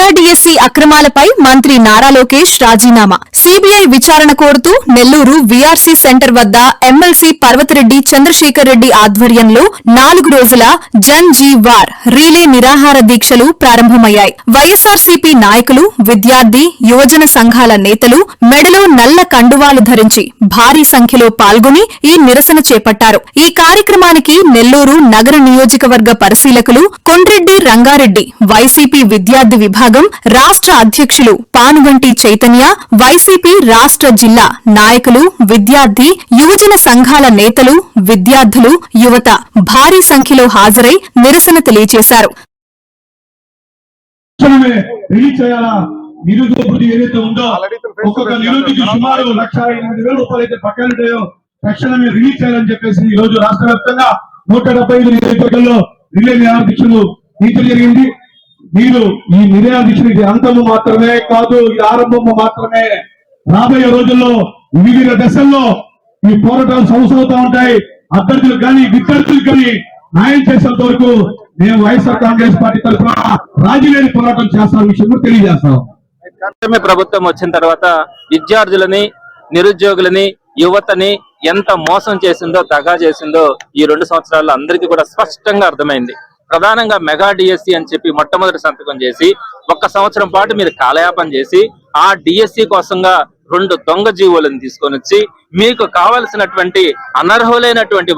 Mega DSC అక్రమాలపై మంత్రి నారా లోకేష్ రాజీనామా. CBI విచారణ కోరుతూ నెల్లూరు వీఆర్సీ సెంటర్ వద్ద ఎమ్మెల్సీ పర్వతిరెడ్డి చంద్రశేఖర్ రెడ్డి ఆధ్వర్యంలో 4 రోజుల జన్ జీ వార్ రీలే నిరాహార దీక్షలు ప్రారంభమయ్యాయి. వైఎస్సార్సీపీ నాయకులు, విద్యార్థి, యువజన సంఘాల నేతలు మెడలో నల్ల కండువాలు ధరించి భారీ సంఖ్యలో పాల్గొని ఈ నిరసన చేపట్టారు. ఈ కార్యక్రమానికి నెల్లూరు నగర నియోజకవర్గ పరిశీలకులు కొండ్రెడ్డి రంగారెడ్డి, వైసీపీ విద్యార్థి విభాగం రాష్ట్ర అధ్యక్షులు పానుగంటి చైతన్య, వైసీపీ రాష్ట్ర జిల్లా నాయకులు, విద్యార్థి, యువజన సంఘాల నేతలు, విద్యార్థులు, యువత భారీ సంఖ్యలో హాజరై నిరసన తెలియజేశారు. నిరుద్యోగులు ఏదైతే ఉందో ఒక్కొక్క నిరుద్యోగి సుమారు 1,08,000 రూపాయలు అయితే పక్కనుంటాయో తక్షణమే రిలీజ్ చేయాలని చెప్పేసి ఈ రోజు రాష్ట్ర వ్యాప్తంగా 175 నియోజకవర్గాల్లో రిలే నిరాహార దీక్షలు తీర్చడం జరిగింది. మీరు ఈ నిరాహార దీక్షలు ఇది అంతము మాత్రమే కాదు, ఇది ఆరంభము మాత్రమే. రాబోయే రోజుల్లో వివిధ దశల్లో ఈ పోరాటాలు సాగుతూ ఉంటాయి. అభ్యర్థులు కానీ విద్యార్థులు కానీ న్యాయం చేసేంత వరకు మేము వైఎస్ఆర్ కాంగ్రెస్ పార్టీ తరఫున రాజీ లేని పోరాటం చేస్తాం విషయం కూడా తెలియజేస్తాం. ప్రభుత్వం వచ్చిన తర్వాత విద్యార్థులని, నిరుద్యోగులని, యువతని ఎంత మోసం చేసిందో, దగా చేసిందో ఈ 2 సంవత్సరాల్లో అందరికీ కూడా స్పష్టంగా అర్థమైంది. ప్రధానంగా మెగా డిఎస్సి అని చెప్పి మొట్టమొదటి సంతకం చేసి 1 సంవత్సరం పాటు మీరు కాలయాపన చేసి ఆ డిఎస్సి కోసంగా 2 దొంగ జీవోలను తీసుకొని వచ్చి మీకు కావలసినటువంటి అనర్హులైనటువంటి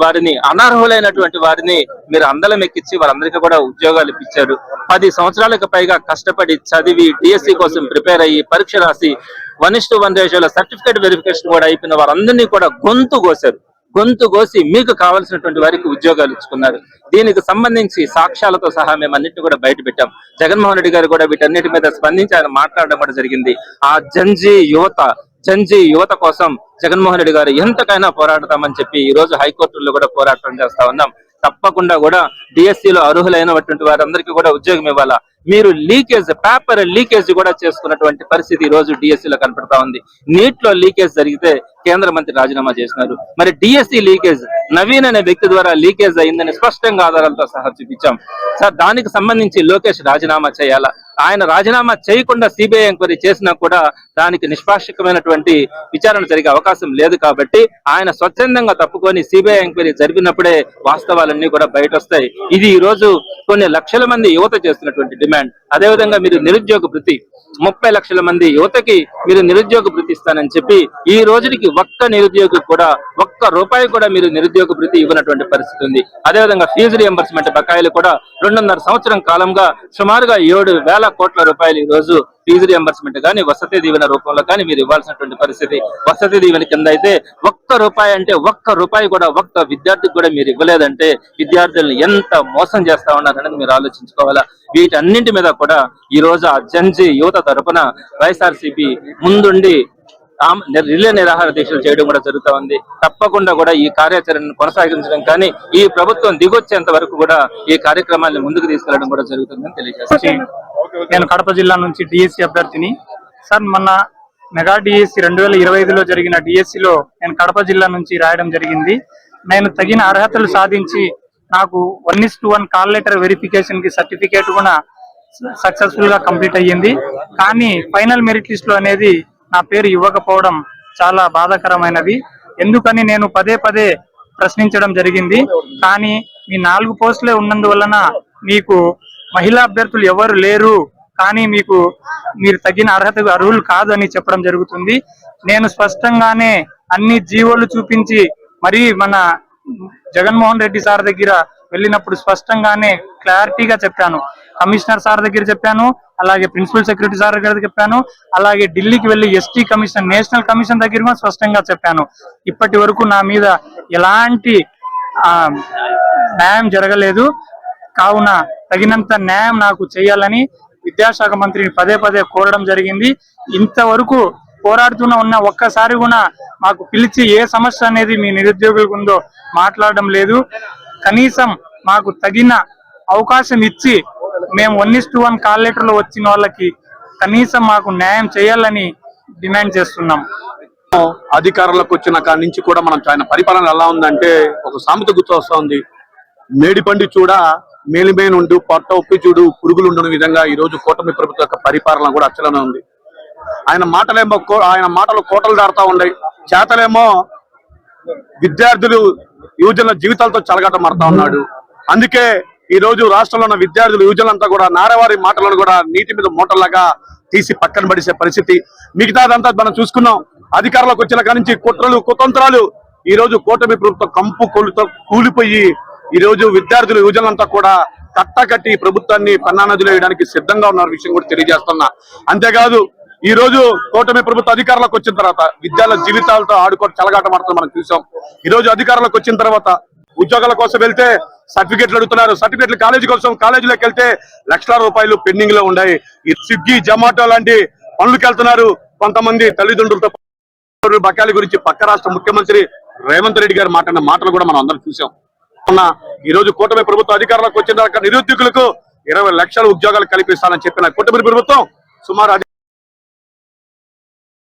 వారిని మీరు అందలం ఎక్కించి వారందరికీ కూడా ఉద్యోగాలు ఇప్పించారు. 10 సంవత్సరాలకు పైగా కష్టపడి చదివి డిఎస్సి కోసం ప్రిపేర్ అయ్యి పరీక్ష రాసి 1:1 రేషియోలో సర్టిఫికేట్ వెరిఫికేషన్ కూడా అయిపోయిన వారందరినీ కూడా గొంతు కోసి మీకు కావాల్సినటువంటి వారికి ఉద్యోగాలు ఇచ్చుకున్నారు. దీనికి సంబంధించి సాక్ష్యాలతో సహా మేము అన్నింటినీ కూడా బయట పెట్టాం. జగన్మోహన్ రెడ్డి గారు కూడా వీటన్నిటి మీద స్పందించి ఆయన మాట్లాడడం కూడా జరిగింది. ఆ జంజీ యువత కోసం జగన్మోహన్ రెడ్డి గారు ఎంతకైనా పోరాడతామని చెప్పి ఈ రోజు హైకోర్టులో కూడా పోరాటం చేస్తా ఉన్నాం. తప్పకుండా కూడా డిఎస్సిలో అర్హులైనటువంటి వారందరికీ కూడా ఉద్యోగం ఇవ్వాలా. మీరు పేపర్ లీకేజ్ కూడా చేసుకున్నటువంటి పరిస్థితి ఈ రోజు డిఎస్సిలో కనపడతా ఉంది. నీట్ లో లీకేజ్ జరిగితే కేంద్ర మంత్రి రాజీనామా చేసినారు. మరి డిఎస్సి లీకేజ్ నవీన్ అనే వ్యక్తి ద్వారా లీకేజ్ అయిందని స్పష్టంగా ఆధారాలతో సహా చూపించాం. సార్, దానికి సంబంధించి లోకేష్ రాజీనామా చేయాలా? ఆయన రాజీనామా చేయకుండా సిబిఐ ఎంక్వైరీ చేసినా కూడా దానికి నిష్పాక్షికమైనటువంటి విచారణ జరిగే అవకాశం లేదు. కాబట్టి ఆయన స్వచ్ఛందంగా తప్పుకొని సిబిఐ ఎంక్వైరీ జరిపినప్పుడే వాస్తవాలన్నీ కూడా బయట వస్తాయి. ఇది ఈ రోజు కొన్ని లక్షల మంది యువత చేస్తున్నటువంటి డిమాండ్. అదేవిధంగా మీరు నిరుద్యోగ భృతి 30 లక్షల మంది యువతకి మీరు నిరుద్యోగ భృతి ఇస్తానని చెప్పి ఈ రోజుకి ఒక్క నిరుద్యోగి కూడా ₹1 కూడా మీరు నిరుద్యోగ భృతి ఇవ్వనటువంటి పరిస్థితి ఉంది. అదేవిధంగా ఫీజు రియంబర్స్మెంట్ బకాయిలు కూడా 2.5 సంవత్సరం కాలంగా సుమారుగా 7,000 కోట్ల రూపాయలు ఈ రోజు ఫీజు రియంబర్స్మెంట్ కానీ వసతి దీవెన రూపంలో కానీ మీరు ఇవ్వాల్సినటువంటి పరిస్థితి. వసతి దీవెన కింద అయితే ₹1 అంటే ₹1 కూడా ఒక్క విద్యార్థికి కూడా మీరు ఇవ్వలేదంటే విద్యార్థులను ఎంత మోసం చేస్తా ఉన్నారనేది మీరు ఆలోచించుకోవాలా. వీటన్నింటి మీద కూడా ఈ రోజు ఆ జంజీ యువత తరపున వైఎస్ఆర్సీపీ ముందుండి రిలే నిరాహార దీక్షలు చేయడం కూడా జరుగుతూ ఉంది. తప్పకుండా కూడా ఈ కార్యాచరణను కొనసాగించడం కానీ ఈ ప్రభుత్వం దిగొచ్చేంత వరకు కూడా ఈ కార్యక్రమాన్ని ముందుకు తీసుకెళ్లడం కూడా జరుగుతుందని తెలియజేస్తాను. నేను కడప జిల్లా నుంచి డిఎస్సి అభ్యర్థిని. సార్, మొన్న మెగా డిఎస్సి 2025లో జరిగిన డిఎస్సిలో నేను కడప జిల్లా నుంచి రాయడం జరిగింది. నేను తగిన అర్హతలు సాధించి నాకు 1:1 కాల్ లెటర్ వెరిఫికేషన్ కి సర్టిఫికేట్ కూడా సక్సెస్ఫుల్ గా కంప్లీట్ అయ్యింది. కానీ ఫైనల్ మెరిట్ లిస్ట్ లో అనేది నా పేరు ఇవ్వకపోవడం చాలా బాధాకరమైనది. ఎందుకని నేను పదే ప్రశ్నించడం జరిగింది. కానీ మీ 4 పోస్టులే ఉన్నందువలన మీకు మహిళా అభ్యర్థులు ఎవరు లేరు, కానీ మీరు తగిన అర్హులు కాదు అని చెప్పడం జరుగుతుంది. నేను స్పష్టంగానే అన్ని జీవోలు చూపించి మరి మన జగన్మోహన్ రెడ్డి సార్ దగ్గర వెళ్ళినప్పుడు స్పష్టంగానే క్లారిటీగా చెప్పాను. కమిషనర్ సార్ దగ్గర చెప్పాను, అలాగే ప్రిన్సిపల్ సెక్రటరీ సార్ దగ్గర చెప్పాను, అలాగే ఢిల్లీకి వెళ్లి ఎస్టీ కమిషన్, నేషనల్ కమిషన్ దగ్గర కూడా స్పష్టంగా చెప్పాను. ఇప్పటి వరకు నా మీద ఎలాంటి న్యాయం జరగలేదు. కావున తగినంత న్యాయం నాకు చేయాలని విద్యాశాఖ మంత్రిని పదే కోరడం జరిగింది. ఇంతవరకు పోరాడుతున్న ఒక్కసారి కూడా మాకు పిలిచి ఏ సమస్య అనేది మీ నిరుద్యోగులకు ఉందో మాట్లాడడం లేదు. కనీసం మాకు తగిన అవకాశం ఇచ్చి మేము 1:1 కాల్ లెటర్ లో వచ్చిన వాళ్ళకి కనీసం మాకు న్యాయం చేయాలని డిమాండ్ చేస్తున్నాం. అధికారంలోకి వచ్చిన కాడి నుంచి కూడా మనం ఆయన పరిపాలన ఎలా ఉందంటే ఒక సామెత గుర్తు వస్తూ ఉంది. మేడిపండి చూడ మేలిమేనుండు పొట్ట ఉప్పి చూడు పురుగులు ఉండని విధంగా ఈ రోజు కూటమి ప్రభుత్వం యొక్క పరిపాలన కూడా అచ్చలనే ఉంది. ఆయన మాటలు కోటలు దాడుతా ఉన్నాయి, చేతలేమో విద్యార్థులు యువజనుల జీవితాలతో చెలగాట మారుతా ఉన్నాడు. అందుకే ఈ రోజు రాష్ట్రంలో ఉన్న విద్యార్థులు యువజనులంతా కూడా నారవారి మాటలను కూడా నీటి మీద మూటల్లాగా తీసి పక్కన పడిసే పరిస్థితి. మిగతాదంతా మనం చూసుకున్నాం. అధికారంలోకి వచ్చిన కాడి నుంచి కుట్రలు కుతంత్రాలు ఈ రోజు కూటమి ప్రభుత్వం కంపు కొలుతో కూలిపోయి ఈ రోజు విద్యార్థులు యువజనులంతా కూడా కట్టకట్టి ఈ ప్రభుత్వాన్ని పన్నా నదిలో వేయడానికి సిద్ధంగా ఉన్న విషయం కూడా తెలియజేస్తున్నా. అంతేకాదు ఈ రోజు కూటమి ప్రభుత్వం అధికారంలోకి వచ్చిన తర్వాత విద్యార్థుల జీవితాలతో ఆడుకొని చెలగాట మాడుతూ మనం చూసాం. ఈ రోజు అధికారంలోకి వచ్చిన తర్వాత ఉద్యోగాల కోసం వెళ్తే సర్టిఫికెట్లు అడుగుతున్నారు. సర్టిఫికెట్లు కాలేజీ కోసం కాలేజీలోకి వెళ్తే లక్షల రూపాయలు పెండింగ్ లో ఉన్నాయి. ఈ స్విగ్గీ జొమాటో లాంటి పనులకు వెళ్తున్నారు. కొంతమంది తల్లిదండ్రులతో బకాయిల గురించి పక్క రాష్ట్ర ముఖ్యమంత్రి రేవంత్ రెడ్డి గారు మాట్లాడిన మాటలు కూడా మనం అందరం చూసాం. ఈ రోజు కూటమి ప్రభుత్వం అధికారంలోకి వచ్చిన నిరుద్యోగులకు 20 లక్షల ఉద్యోగాలు కల్పిస్తానని చెప్పిన కూటమి ప్రభుత్వం సుమారు